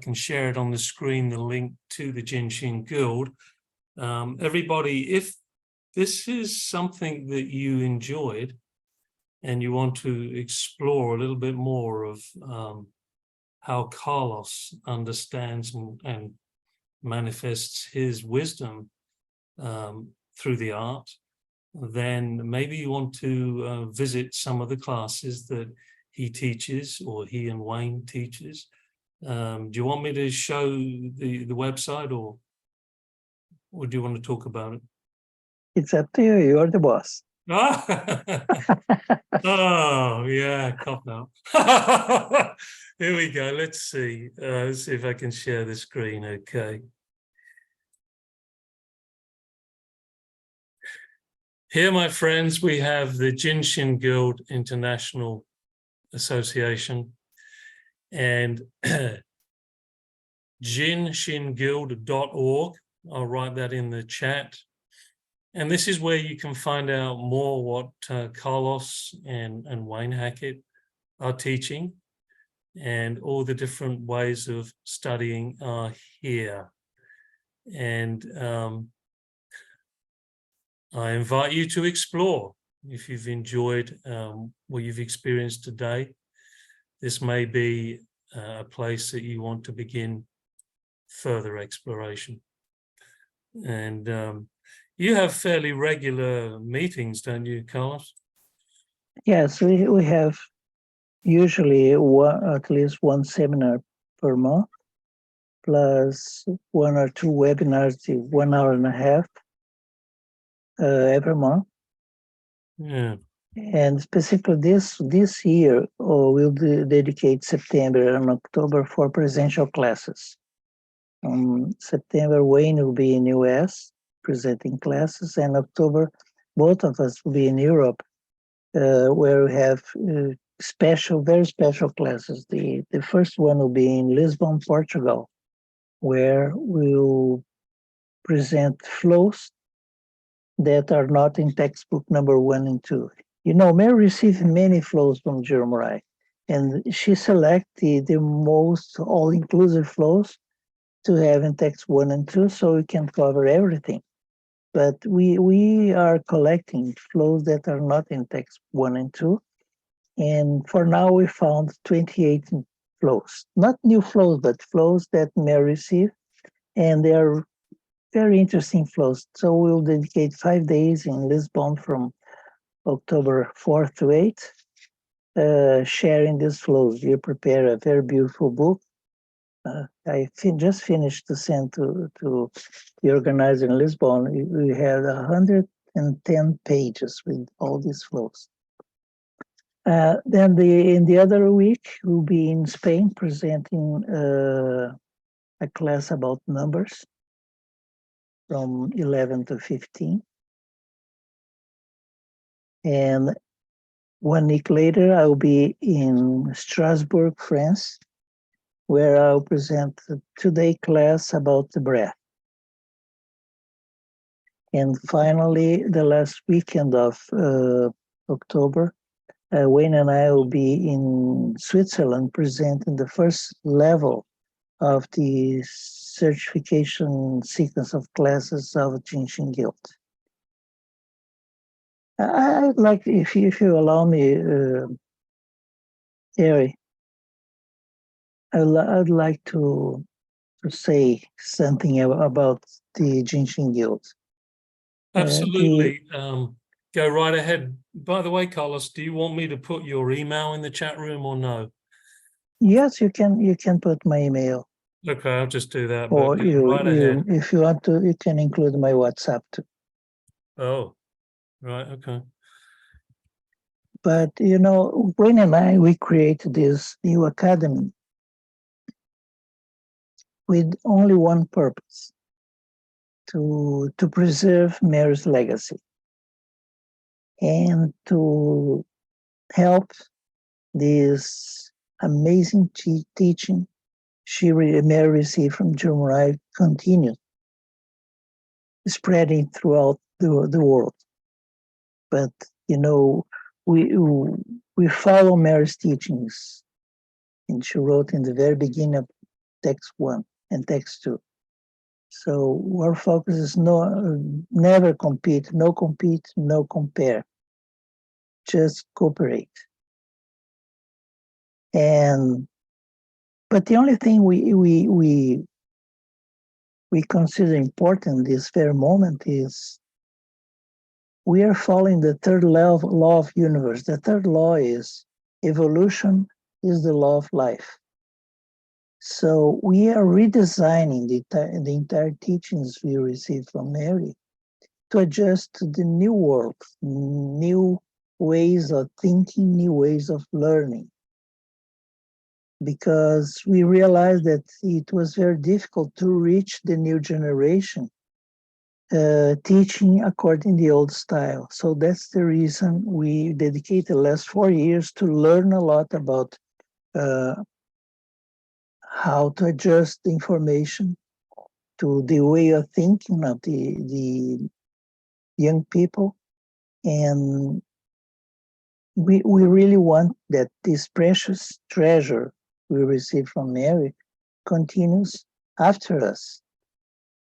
can share it on the screen, the link to the JIN SHIN Guild. Everybody, if this is something that you enjoyed and you want to explore a little bit more of how Carlos understands and manifests his wisdom through the art, then maybe you want to visit some of the classes that he teaches, or he and Wayne teaches. Do you want me to show the website, or do you want to talk about it? It's up to you. You're the boss. Oh, yeah, cop now. Here we go. Let's see. Let's see if I can share the screen. Okay. Here, my friends, we have the JIN SHIN Guild International Association and jinshinguild.org. I'll write that in the chat. And this is where you can find out more what Carlos and Wayne Hackett are teaching, and all the different ways of studying are here. And I invite you to explore. If you've enjoyed what you've experienced today, this may be a place that you want to begin further exploration. And you have fairly regular meetings, don't you, Carlos? Yes, we have usually at least one seminar per month, plus 1 or 2 webinars, 1 hour and a half every month. Yeah. And specifically this year, we'll dedicate September and October for presential classes. September, Wayne will be in US presenting classes, and October, both of us will be in Europe, where we have very special classes. The first one will be in Lisbon, Portugal, where we'll present flows that are not in textbook number 1 and 2. You know, may receive many flows from Jeremiah, And she selected the most all-inclusive flows to have in text 1 and 2, so we can cover everything. But we are collecting flows that are not in text 1 and 2. And for now, we found 28 flows, not new flows, but flows that may receive. And they are very interesting flows. So we'll dedicate 5 days in Lisbon from October 4th to 8th, sharing these flows. We prepare a very beautiful book. I just finished to send to the organizer in Lisbon. We had 110 pages with all these flows. Then in the other week, we'll be in Spain presenting a class about numbers from 11 to 15. And 1 week later, I'll be in Strasbourg, France, where I'll present a 2-day class about the breath. And finally, the last weekend of October, Wayne and I will be in Switzerland presenting the first level of the certification sequence of classes of JIN SHIN JYUTSU. I'd like, if you allow me, Harry, I'd like to say something about the JIN SHIN JYUTSU. Absolutely. Go right ahead. By the way, Carlos, do you want me to put your email in the chat room or no? Yes, you can put my email. Okay, I'll just do that. Or But go right ahead. if you want to, you can include my WhatsApp too. Oh, right. Okay. But Wayne and I, we created this new academy with only one purpose: to preserve Mary's legacy and to help this amazing teaching Mary received from Harmonize continue spreading throughout the world. But we follow Mary's teachings, and she wrote in the very beginning of text 1 and text 2. So our focus is never compete, no compare, just cooperate. But the only thing we consider important this very moment is we are following the third law of universe. The third law is evolution is the law of life. So we are redesigning the entire teachings we received from Mary to adjust to the new world, new ways of thinking, new ways of learning. Because we realized that it was very difficult to reach the new generation teaching according to the old style. So that's the reason we dedicated the last 4 years to learn a lot about how to adjust the information to the way of thinking of the young people. And we really want that this precious treasure we received from Mary continues after us.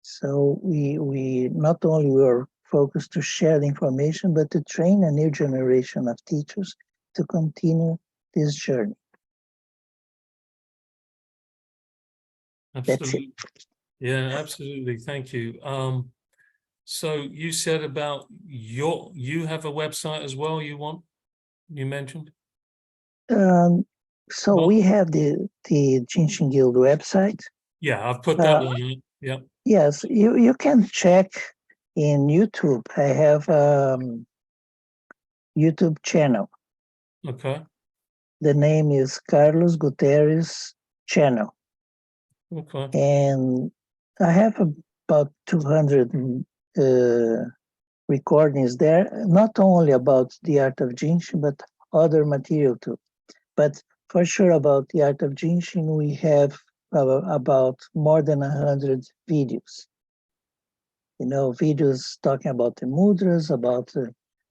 So we not only were focused to share the information, but to train a new generation of teachers to continue this journey. Absolutely. That's it. Yeah, absolutely. Thank you. So you said about you have a website as well you mentioned? So Well, we have the JIN SHIN Guild website. yeah, I've put that one in. Yeah. Yes, you can check in YouTube. I have YouTube channel. Okay. The name is Carlos Gutterres channel. Okay. And I have about 200 recordings there, not only about the art of JIN SHIN, but other material too. But for sure about the art of JIN SHIN, we have about more than 100 videos. Videos talking about the mudras, about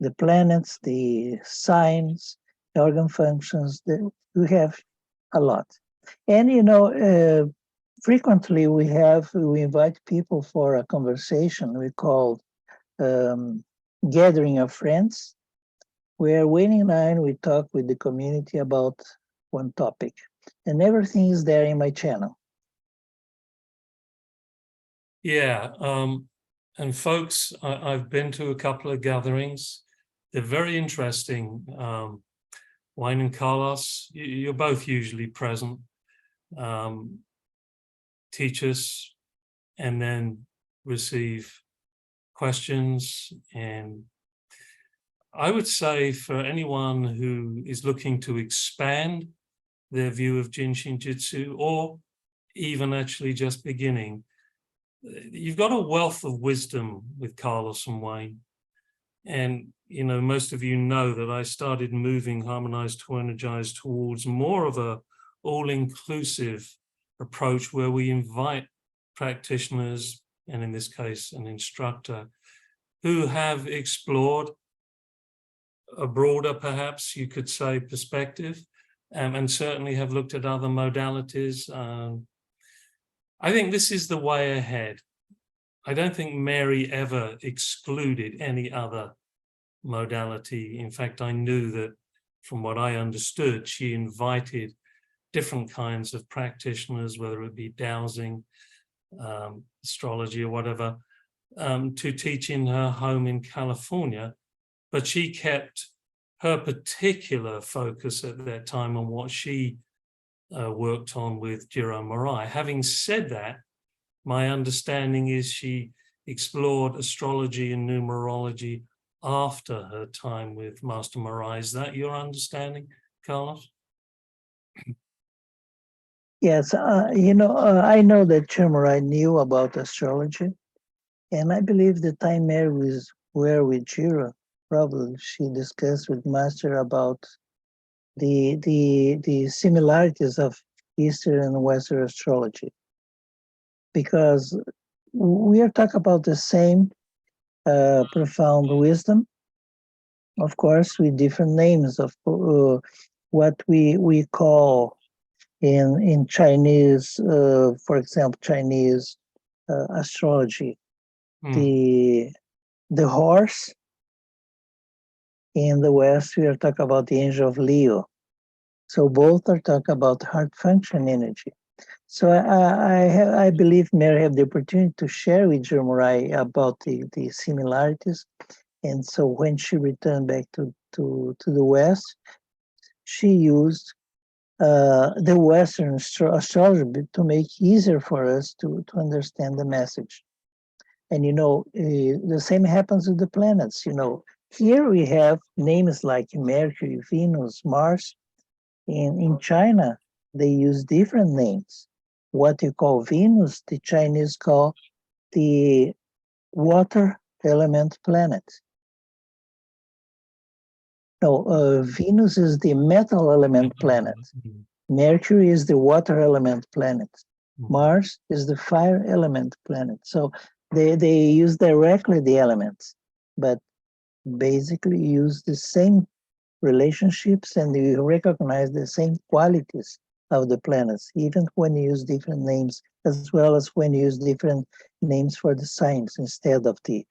the planets, the signs, organ functions. We have a lot. And, frequently we invite people for a conversation we call gathering of friends, where waiting in line, we talk with the community about one topic. And everything is there in my channel. Yeah, and folks, I've been to a couple of gatherings. They're very interesting. Wayne and Carlos, you're both usually present. Teach us and then receive questions. And I would say for anyone who is looking to expand their view of JIN SHIN JYUTSU, or even actually just beginning, you've got a wealth of wisdom with Carlos and Wayne. And, most of you know that I started moving Harmonize2Energize towards more of a all-inclusive approach where we invite practitioners, and in this case, an instructor, who have explored a broader, perhaps you could say, perspective, and certainly have looked at other modalities. I think this is the way ahead. I don't think Mary ever excluded any other modality. In fact, I knew that from what I understood, she invited different kinds of practitioners, whether it be dowsing, astrology or whatever, to teach in her home in California. But she kept her particular focus at that time on what she worked on with Jerome Morai. Having said that, my understanding is she explored astrology and numerology after her time with Master Morai. Is that your understanding, Carlos? Yes, I know that Morai knew about astrology, and I believe the time Mary was with Jiro, probably she discussed with Master about the similarities of Eastern and Western astrology, because we are talking about the same profound wisdom, of course, with different names of what we call in Chinese, for example, Chinese astrology, the horse. In the West, we are talking about the angel of Leo. So both are talking about heart function energy. So I believe Mary had the opportunity to share with Morai about the similarities. And so when she returned back to the West, she used the Western astrology to make it easier for us to understand the message. And, the same happens with the planets. Here we have names like Mercury, Venus, Mars. In China, they use different names. What you call Venus, the Chinese call the water element planet. No, Venus is the metal element planet. Mercury is the water element planet. Mars is the fire element planet. So they use directly the elements, but basically use the same relationships, and you recognize the same qualities of the planets, even when you use different names, as well as when you use different names for the signs. Instead of the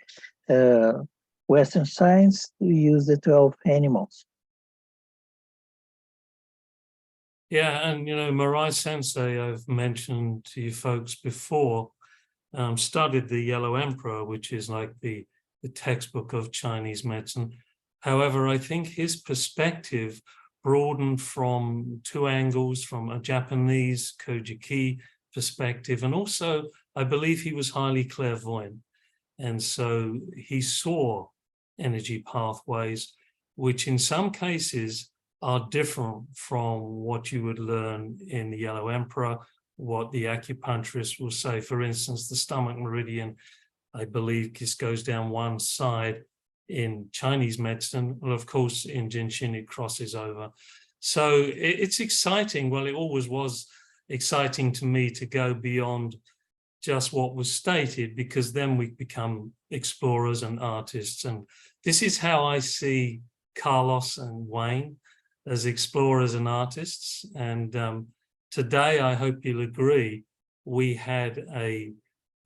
Western signs, you use the 12 animals. Yeah, and Morai Sensei, I've mentioned to you folks before, studied the Yellow Emperor, which is like the textbook of Chinese medicine. However, I think his perspective broadened from two angles, from a Japanese Kojiki perspective, and also I believe he was highly clairvoyant. And so he saw energy pathways, which in some cases are different from what you would learn in the Yellow Emperor, what the acupuncturist will say. For instance, the stomach meridian, I believe, just goes down one side in Chinese medicine. Well, of course, in JIN SHIN, it crosses over. So it's exciting. Well, it always was exciting to me to go beyond just what was stated, because then we become explorers and artists. And this is how I see Carlos and Wayne. as explorers and artists. And today, I hope you'll agree, we had a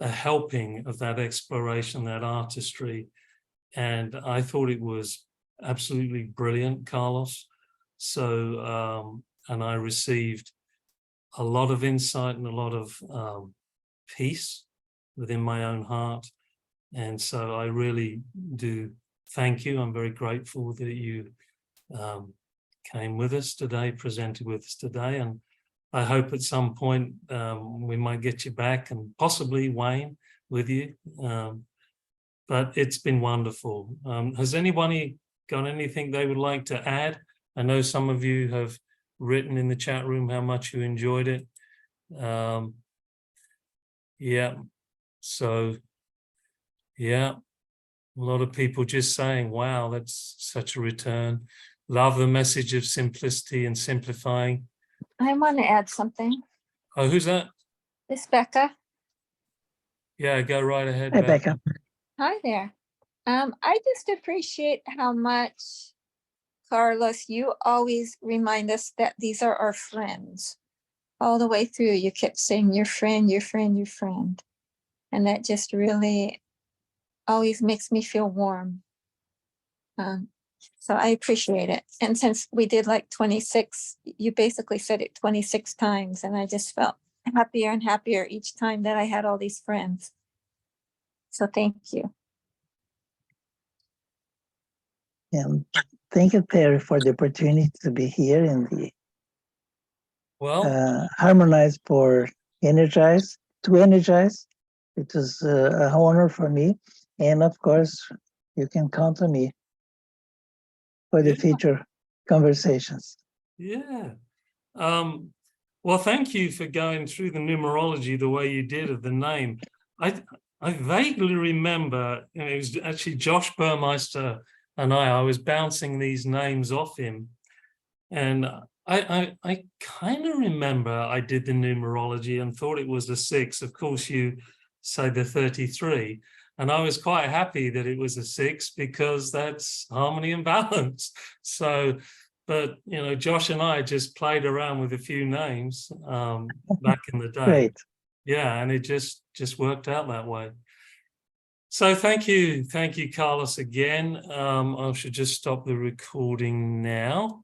helping of that exploration, that artistry. And I thought it was absolutely brilliant, Carlos. So, and I received a lot of insight and a lot of peace within my own heart. And so I really do thank you. I'm very grateful that you came with us today, presented with us today. And I hope at some point we might get you back, and possibly Wayne with you. But it's been wonderful. Has anybody got anything they would like to add? I know some of you have written in the chat room how much you enjoyed it. Yeah, so yeah, a lot of people just saying, wow, that's such a return. Love the message of simplicity and simplifying. I want to add something. Oh, who's that? It's Becca. Yeah, go right ahead, Hi, Becca. Becca. Hi there. I just appreciate how much, Carlos, you always remind us that these are our friends. All the way through, you kept saying your friend, your friend, your friend. And that just really always makes me feel warm. So I appreciate it. And since we did like 26, you basically said it 26 times, and I just felt happier and happier each time that I had all these friends. So thank you. And thank you, Terry, for the opportunity to be here in the Well, Harmonize for Energize, to Energize. It was an honor for me. And of course, you can count on me for the Yeah. future conversations. yeah. Well, thank you for going through the numerology the way you did of the name. I vaguely remember, you know, it was actually Josh Burmeister and I was bouncing these names off him. And I kind of remember I did the numerology and thought it was the 6. Of course, you say the 33. And I was quite happy that it was a 6 because that's harmony and balance. So, but, you know, Josh and I just played around with a few names back in the day. Great. Yeah, and it just worked out that way. So thank you, Carlos, again. I should just stop the recording now.